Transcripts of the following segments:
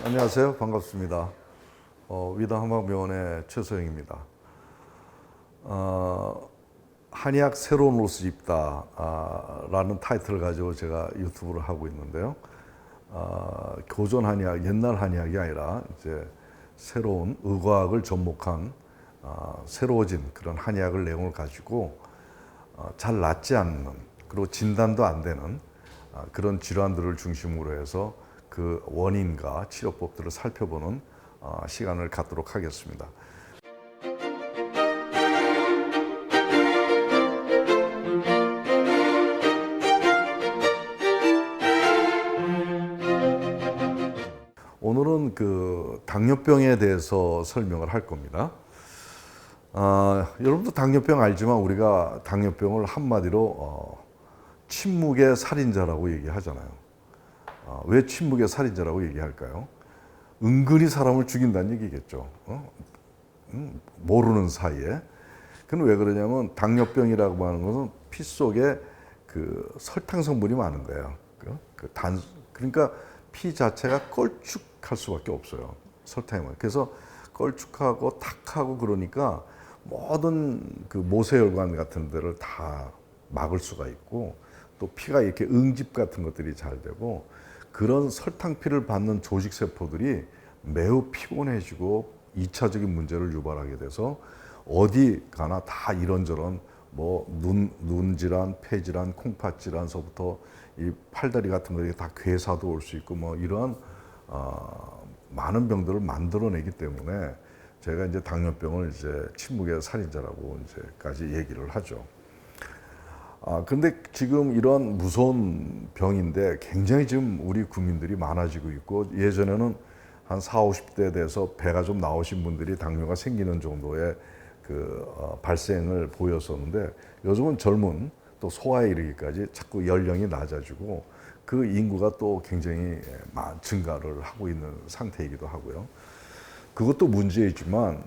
안녕하세요. 반갑습니다. 위다 한방병원의 최소영입니다. 한의학 새로운 옷을 입다 라는 타이틀을 가지고 제가 유튜브를 하고 있는데요. 교전 한의학, 옛날 한의학이 아니라 이제 새로운 의과학을 접목한 새로워진 그런 한의학을 내용을 가지고 잘 낫지 않는, 그리고 진단도 안 되는 그런 질환들을 중심으로 해서 그 원인과 치료법들을 살펴보는 시간을 갖도록 하겠습니다. 오늘은 그 당뇨병에 대해서 설명을 할 겁니다. 여러분도 당뇨병 알지만 우리가 당뇨병을 한마디로 침묵의 살인자라고 얘기하잖아요. 왜 침묵의 살인자라고 얘기할까요? 은근히 사람을 죽인다는 얘기겠죠. 모르는 사이에. 그건 왜 그러냐면 당뇨병이라고 하는 것은 피 속에 그 설탕 성분이 많은 거예요. 그러니까 피 자체가 걸쭉할 수밖에 없어요. 설탕이 많아요. 그래서 걸쭉하고 탁하고 그러니까 모든 그 모세혈관 같은 데를 다 막을 수가 있고, 또 피가 이렇게 응집 같은 것들이 잘 되고, 그런 설탕피를 받는 조직세포들이 매우 피곤해지고 2차적인 문제를 유발하게 돼서 어디 가나 다 이런저런 뭐 눈 질환, 폐 질환, 콩팥 질환서부터 이 팔다리 같은 것들이 다 괴사도 올 수 있고 뭐 이러한 많은 병들을 만들어내기 때문에 제가 이제 당뇨병을 이제 침묵의 살인자라고 이제까지 얘기를 하죠. 근데 지금 이런 무서운 병인데 굉장히 지금 우리 국민들이 많아지고 있고, 예전에는 한 40, 50대 돼서 배가 좀 나오신 분들이 당뇨가 생기는 정도의 발생을 보였었는데, 요즘은 젊은 또 소아에 이르기까지 자꾸 연령이 낮아지고 그 인구가 또 굉장히 증가를 하고 있는 상태이기도 하고요. 그것도 문제이지만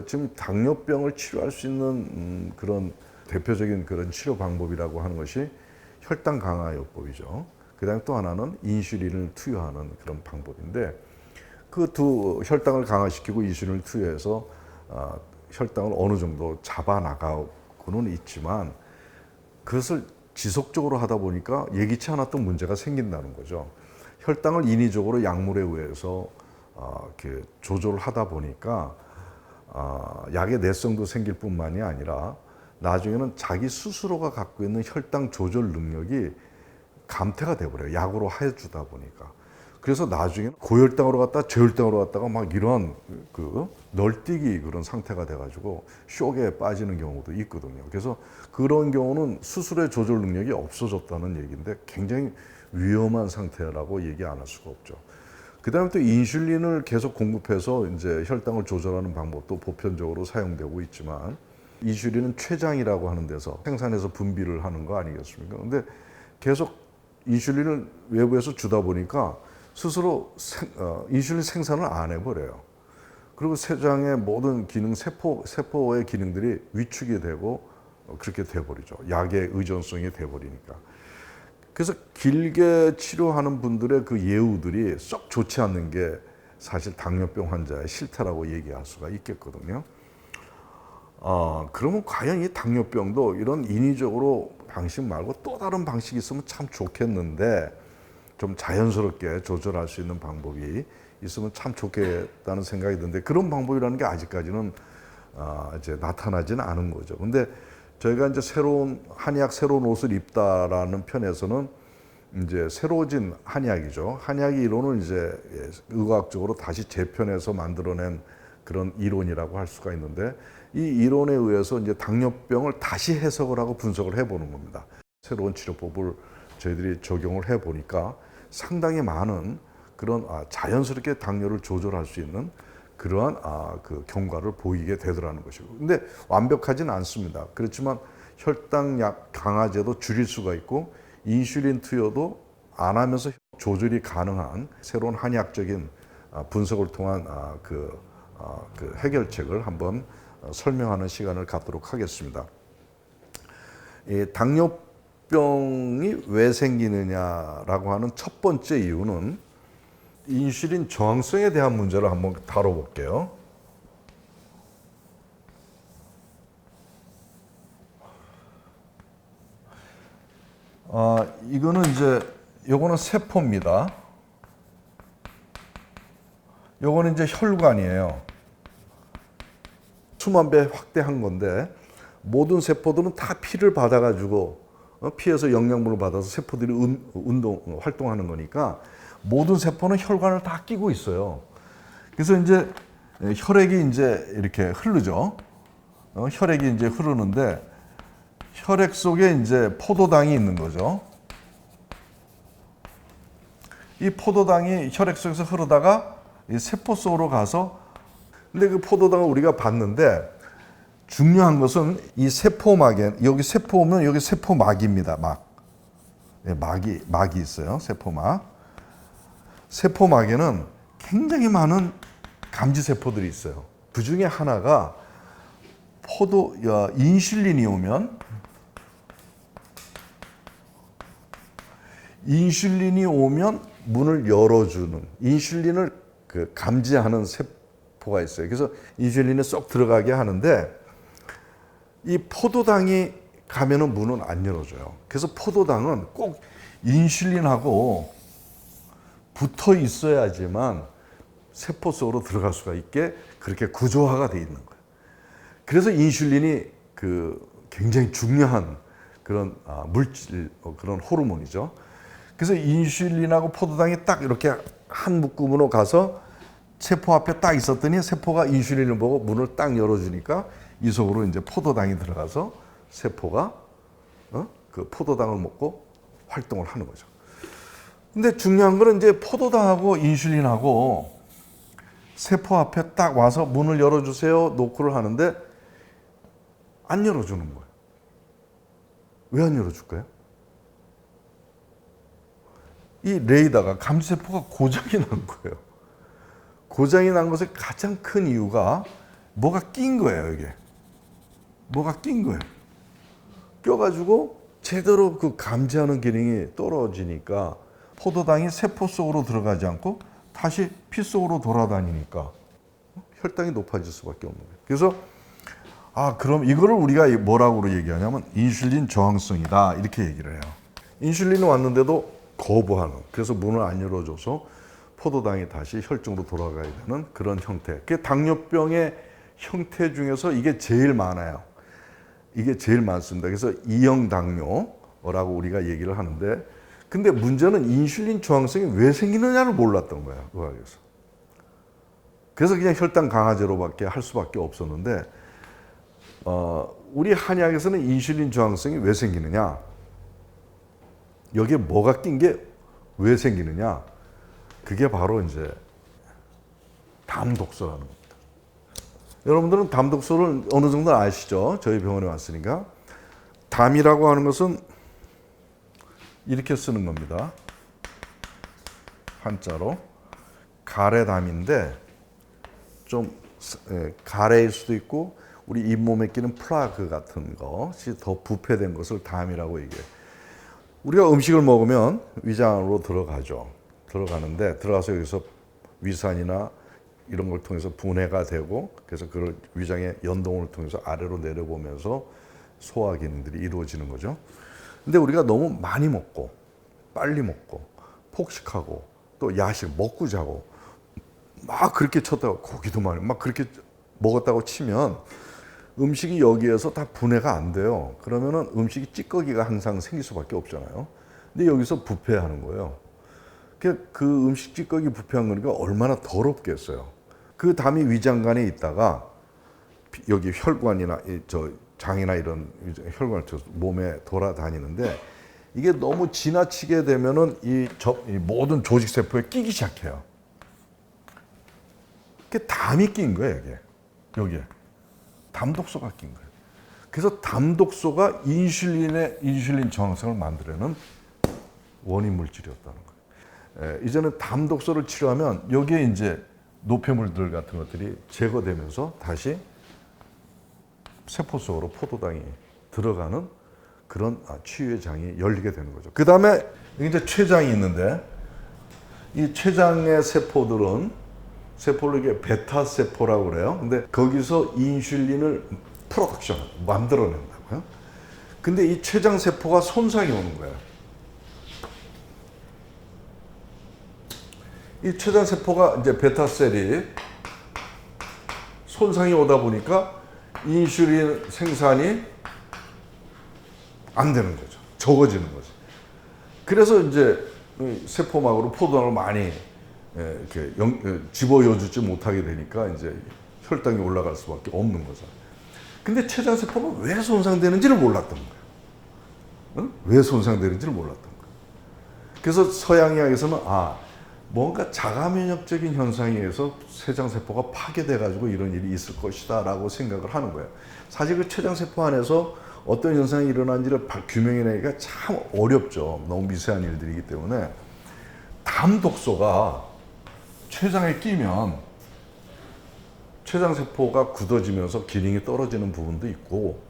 지금 당뇨병을 치료할 수 있는 그런 대표적인 그런 치료 방법이라고 하는 것이 혈당 강화요법이죠. 그다음에 또 하나는 인슐린을 투여하는 그런 방법인데, 그 두 혈당을 강화시키고 인슐린을 투여해서 혈당을 어느 정도 잡아 나가고는 있지만, 그것을 지속적으로 하다 보니까 예기치 않았던 문제가 생긴다는 거죠. 혈당을 인위적으로 약물에 의해서 이렇게 조절을 하다 보니까 약의 내성도 생길 뿐만이 아니라 나중에는 자기 스스로가 갖고 있는 혈당 조절 능력이 감퇴가 돼버려요. 약으로 해주다 보니까. 그래서 나중에는 고혈당으로 갔다 저혈당으로 갔다가 막 이런 널뛰기 그런 상태가 돼가지고 쇼크에 빠지는 경우도 있거든요. 그래서 그런 경우는 스스로의 조절 능력이 없어졌다는 얘기인데 굉장히 위험한 상태라고 얘기 안 할 수가 없죠. 그 다음에 또 인슐린을 계속 공급해서 이제 혈당을 조절하는 방법도 보편적으로 사용되고 있지만, 인슐린은 췌장이라고 하는 데서 생산해서 분비를 하는 거 아니겠습니까? 근데 계속 인슐린을 외부에서 주다 보니까 스스로 인슐린 생산을 안 해버려요. 그리고 췌장의 모든 기능, 세포의 기능들이 위축이 되고 그렇게 돼버리죠. 약의 의존성이 돼버리니까. 그래서 길게 치료하는 분들의 그 예후들이 썩 좋지 않는 게 사실 당뇨병 환자의 실태라고 얘기할 수가 있겠거든요. 그러면 과연 이 당뇨병도 이런 인위적으로 방식 말고 또 다른 방식이 있으면 참 좋겠는데, 좀 자연스럽게 조절할 수 있는 방법이 있으면 참 좋겠다는 생각이 드는데, 그런 방법이라는 게 아직까지는 이제 나타나지는 않은 거죠. 근데 저희가 이제 한의학 새로운 옷을 입다라는 편에서는 이제 새로워진 한의학이죠. 한의학 이론을 이제 의학적으로 다시 재편해서 만들어낸 그런 이론이라고 할 수가 있는데, 이 이론에 의해서 이제 당뇨병을 다시 해석을 하고 분석을 해보는 겁니다. 새로운 치료법을 저희들이 적용을 해보니까 상당히 많은 그런 자연스럽게 당뇨를 조절할 수 있는 그러한 그 경과를 보이게 되더라는 것이고, 근데 완벽하지는 않습니다. 그렇지만 혈당약 강화제도 줄일 수가 있고 인슐린 투여도 안 하면서 조절이 가능한 새로운 한의학적인 분석을 통한 그 해결책을 한번 설명하는 시간을 갖도록 하겠습니다. 이 당뇨병이 왜 생기느냐라고 하는 첫 번째 이유는 인슐린 저항성에 대한 문제를 한번 다뤄볼게요. 이거는 이제 요거는 세포입니다. 요거는 이제 혈관이에요. 수만 배 확대한 건데 모든 세포들은 다 피를 받아가지고 피에서 영양분을 받아서 세포들이 활동하는 거니까 모든 세포는 혈관을 다 끼고 있어요. 그래서 이제 혈액이 이제 이렇게 흐르죠. 혈액이 이제 흐르는데 혈액 속에 이제 포도당이 있는 거죠. 이 포도당이 혈액 속에서 흐르다가 이 세포 속으로 가서 근데 그 포도당을 우리가 봤는데 중요한 것은 이 세포막에 여기 세포 오면 여기 세포막입니다. 막. 네, 막이 있어요. 세포막. 세포막에는 굉장히 많은 감지 세포들이 있어요. 그 중에 하나가 인슐린이 오면 문을 열어주는 인슐린을 감지하는 세포가 있어요. 그래서 인슐린이 쏙 들어가게 하는데 이 포도당이 가면은 문은 안 열어줘요. 그래서 포도당은 꼭 인슐린하고 붙어 있어야지만 세포 속으로 들어갈 수가 있게 그렇게 구조화가 돼 있는 거예요. 그래서 인슐린이 굉장히 중요한 그런 물질, 그런 호르몬이죠. 그래서 인슐린하고 포도당이 딱 이렇게 한 묶음으로 가서 세포 앞에 딱 있었더니 세포가 인슐린을 보고 문을 딱 열어주니까 이 속으로 이제 포도당이 들어가서 세포가 그 포도당을 먹고 활동을 하는 거죠. 근데 중요한 거는 이제 포도당하고 인슐린하고 세포 앞에 딱 와서 문을 열어주세요 노크를 하는데 안 열어주는 거예요. 왜 안 열어줄까요? 이 레이더가 감지세포가 고장이 난 거예요. 고장이 난 것의 가장 큰 이유가 뭐가 낀 거예요, 이게. 뭐가 낀 거예요. 껴가지고 제대로 그 감지하는 기능이 떨어지니까 포도당이 세포 속으로 들어가지 않고 다시 피 속으로 돌아다니니까 혈당이 높아질 수밖에 없는 거예요. 그래서 그럼 이거를 우리가 뭐라고 얘기하냐면 인슐린 저항성이다 이렇게 얘기를 해요. 인슐린이 왔는데도 거부하는, 그래서 문을 안 열어줘서 포도당이 다시 혈중으로 돌아가야 되는 그런 형태. 그게 당뇨병의 형태 중에서 이게 제일 많아요. 이게 제일 많습니다. 그래서 2형 당뇨라고 우리가 얘기를 하는데, 근데 문제는 인슐린 저항성이 왜 생기느냐를 몰랐던 거예요, 의학에서. 그래서 그냥 혈당 강화제로밖에 할 수밖에 없었는데, 우리 한의학에서는 인슐린 저항성이 왜 생기느냐, 여기에 뭐가 낀 게 왜 생기느냐, 그게 바로 이제 담독소라는 겁니다. 여러분들은 담독소를 어느 정도 아시죠? 저희 병원에 왔으니까. 담이라고 하는 것은 이렇게 쓰는 겁니다. 한자로. 가래담인데 좀 가래일 수도 있고 우리 잇몸에 끼는 플라그 같은 것이 더 부패된 것을 담이라고 얘기해요. 우리가 음식을 먹으면 위장으로 들어가죠. 들어가는데 들어가서 여기서 위산이나 이런 걸 통해서 분해가 되고 그래서 그걸 위장의 연동을 통해서 아래로 내려보면서 소화 기능들이 이루어지는 거죠. 근데 우리가 너무 많이 먹고 빨리 먹고 폭식하고 또 야식 먹고 자고 막 그렇게 쳤다가 고기도 많이 막 그렇게 먹었다고 치면 음식이 여기에서 다 분해가 안 돼요. 그러면은 음식이 찌꺼기가 항상 생길 수밖에 없잖아요. 근데 여기서 부패하는 거예요. 그 음식 찌꺼기 부패한 거니까 얼마나 더럽겠어요. 그 담이 위장관에 있다가 여기 혈관이나 장이나 이런 혈관을 통해서 몸에 돌아다니는데 이게 너무 지나치게 되면은 이 모든 조직 세포에 끼기 시작해요. 그게 담이 낀 거예요, 이게. 여기에. 담독소가 낀 거예요. 그래서 담독소가 인슐린 저항성을 만들어내는 원인 물질이었다는 거예요. 이제는 담독소를 치료하면 여기에 이제 노폐물들 같은 것들이 제거되면서 다시 세포 속으로 포도당이 들어가는 그런 치유의 장이 열리게 되는 거죠. 그 다음에 이제 췌장이 있는데 이 췌장의 세포를 이게 베타 세포라고 그래요. 근데 거기서 인슐린을 프로덕션, 만들어낸다고요. 근데 이 췌장 세포가 손상이 오는 거예요. 이 췌장 세포가 이제 베타셀이 손상이 오다 보니까 인슐린 생산이 안 되는 거죠. 적어지는 거죠. 그래서 이제 세포막으로 포도당을 많이 이렇게 집어여주지 못하게 되니까 이제 혈당이 올라갈 수밖에 없는 거죠. 근데 췌장 세포는 왜 손상되는지를 몰랐던 거예요. 응? 왜 손상되는지를 몰랐던 거예요. 그래서 서양의학에서는 뭔가 자가 면역적인 현상에 의해서 췌장 세포가 파괴돼 가지고 이런 일이 있을 것이다라고 생각을 하는 거예요. 사실 그 췌장 세포 안에서 어떤 현상이 일어난지를 규명해내기가 참 어렵죠. 너무 미세한 일들이기 때문에. 담 독소가 췌장에 끼면 췌장 세포가 굳어지면서 기능이 떨어지는 부분도 있고,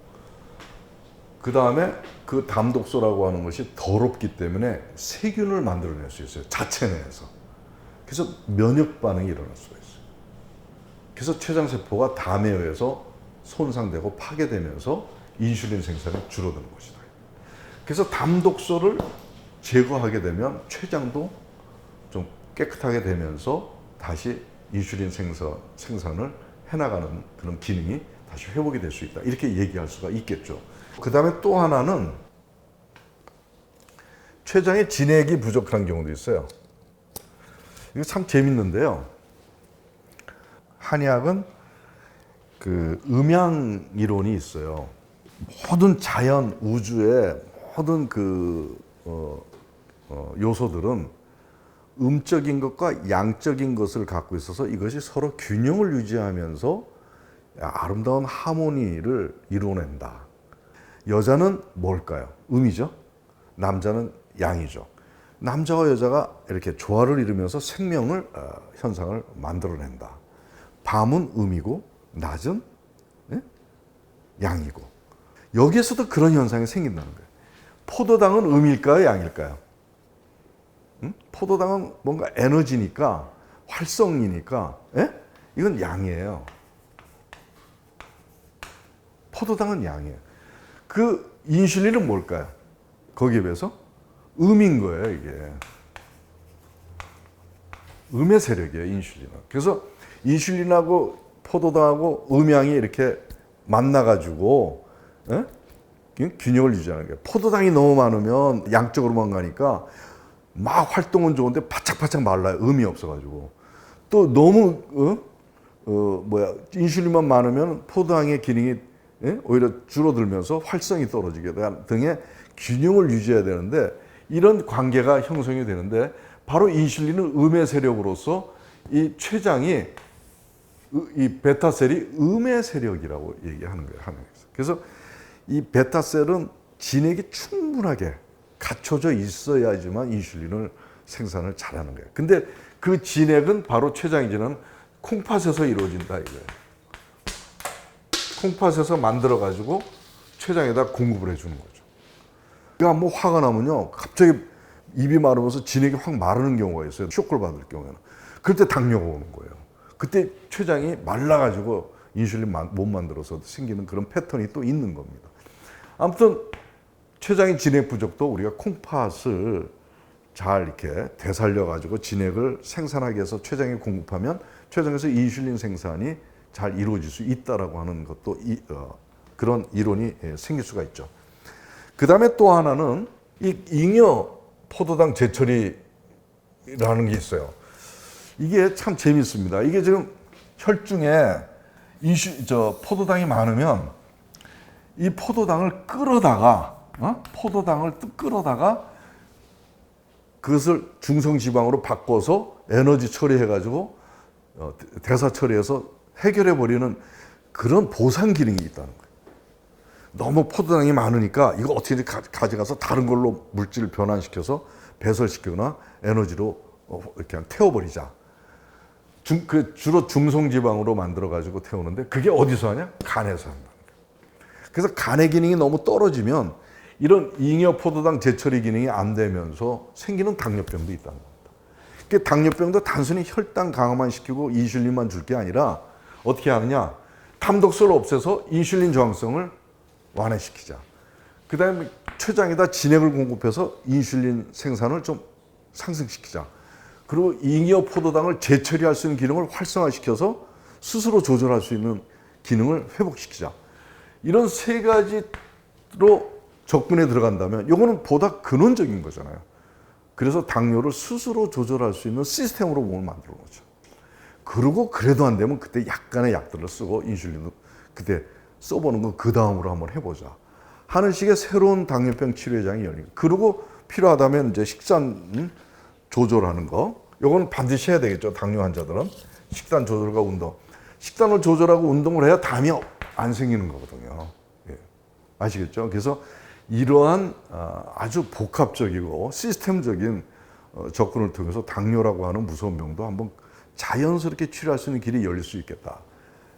그 다음에 그 담 독소라고 하는 것이 더럽기 때문에 세균을 만들어낼 수 있어요. 자체 내에서. 그래서 면역 반응이 일어날 수가 있어요. 그래서 췌장 세포가 담에 의해서 손상되고 파괴되면서 인슐린 생산이 줄어드는 것이다. 그래서 담 독소를 제거하게 되면 췌장도 좀 깨끗하게 되면서 다시 인슐린 생산을 해나가는 그런 기능이 다시 회복이 될 수 있다. 이렇게 얘기할 수가 있겠죠. 그 다음에 또 하나는 췌장에 진액이 부족한 경우도 있어요. 이거 참 재밌는데요. 한의학은 그 음양 이론이 있어요. 모든 자연, 우주의 모든 요소들은 음적인 것과 양적인 것을 갖고 있어서 이것이 서로 균형을 유지하면서 아름다운 하모니를 이루어낸다. 여자는 뭘까요? 음이죠. 남자는 양이죠. 남자와 여자가 이렇게 조화를 이루면서 생명을 현상을 만들어낸다. 밤은 음이고 낮은 양이고. 여기에서도 그런 현상이 생긴다는 거예요. 포도당은 음일까요? 양일까요? 포도당은 뭔가 에너지니까, 활성이니까, 이건 양이에요. 포도당은 양이에요. 그 인슐린은 뭘까요? 거기에 비해서 음인 거예요, 이게. 음의 세력이에요, 인슐린은. 그래서 인슐린하고 포도당하고 음양이 이렇게 만나가지고 균형을 유지하는 거예요. 포도당이 너무 많으면 양쪽으로만 가니까 막 활동은 좋은데 바짝바짝 말라요. 음이 없어가지고. 또 너무 인슐린만 많으면 포도당의 기능이 오히려 줄어들면서 활성이 떨어지게 등의 균형을 유지해야 되는데, 이런 관계가 형성이 되는데, 바로 인슐린은 음의 세력으로서 이 췌장이, 이 베타셀이 음의 세력이라고 얘기하는 거예요. 그래서 이 베타셀은 진액이 충분하게 갖춰져 있어야지만 인슐린을 생산을 잘하는 거예요. 근데 그 진액은 바로 췌장이 지나는 콩팥에서 이루어진다 이거예요. 콩팥에서 만들어 가지고 췌장에다 공급을 해주는 거죠. 그러니까 뭐 화가 나면요, 갑자기 입이 마르면서 진액이 확 마르는 경우가 있어요. 쇼크를 받을 경우에는. 그때 당뇨가 오는 거예요. 그때 췌장이 말라가지고 인슐린 못 만들어서 생기는 그런 패턴이 또 있는 겁니다. 아무튼 췌장의 진액 부족도 우리가 콩팥을 잘 이렇게 되살려가지고 진액을 생산하기 위해서 췌장에 공급하면 췌장에서 인슐린 생산이 잘 이루어질 수 있다라고 하는 것도 그런 이론이 생길 수가 있죠. 그 다음에 또 하나는 이 잉여 포도당 제철이라는 게 있어요. 이게 참 재밌습니다. 이게 지금 혈중에 포도당이 많으면 이 포도당을 끌어다가 그것을 중성지방으로 바꿔서 에너지 처리해가지고 대사 처리해서 해결해 버리는 그런 보상 기능이 있다는 거예요. 너무 포도당이 많으니까 이거 어떻게 가져가서 다른 걸로 물질을 변환시켜서 배설시키거나 에너지로 그냥 태워버리자. 주로 중성지방으로 만들어가지고 태우는데, 그게 어디서 하냐? 간에서 한다는 거예요. 그래서 간의 기능이 너무 떨어지면 이런 잉여 포도당 제처리 기능이 안 되면서 생기는 당뇨병도 있다는 겁니다. 그 당뇨병도 단순히 혈당 강화만 시키고 인슐린만 줄 게 아니라 어떻게 하느냐? 담독소를 없애서 인슐린 저항성을 완화시키자. 그 다음에 췌장에다 진액을 공급해서 인슐린 생산을 좀 상승시키자. 그리고 잉여 포도당을 재처리할 수 있는 기능을 활성화시켜서 스스로 조절할 수 있는 기능을 회복시키자. 이런 세 가지로 접근에 들어간다면 이거는 보다 근원적인 거잖아요. 그래서 당뇨를 스스로 조절할 수 있는 시스템으로 몸을 만들어 놓죠. 그리고 그래도 안 되면 그때 약간의 약들을 쓰고 인슐린도 그때 써보는 거 그 다음으로 한번 해보자 하는 식의 새로운 당뇨병 치료회장이 열리고, 그리고 필요하다면 이제 식단 조절하는 거, 요건 반드시 해야 되겠죠. 당뇨 환자들은 식단 조절과 운동, 식단을 조절하고 운동을 해야 담이 안 생기는 거거든요. 예. 아시겠죠? 그래서 이러한 아주 복합적이고 시스템적인 접근을 통해서 당뇨라고 하는 무서운 병도 한번 자연스럽게 치료할 수 있는 길이 열릴 수 있겠다.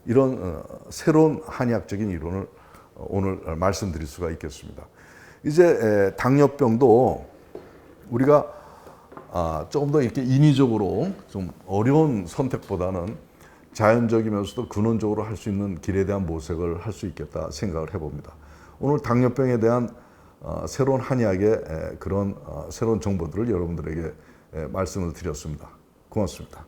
이런 새로운 한의학적인 이론을 오늘 말씀드릴 수가 있겠습니다. 이제 당뇨병도 우리가 조금 더 이렇게 인위적으로 좀 어려운 선택보다는 자연적이면서도 근원적으로 할 수 있는 길에 대한 모색을 할 수 있겠다 생각을 해봅니다. 오늘 당뇨병에 대한 새로운 한의학의 그런 새로운 정보들을 여러분들에게 말씀을 드렸습니다. 고맙습니다.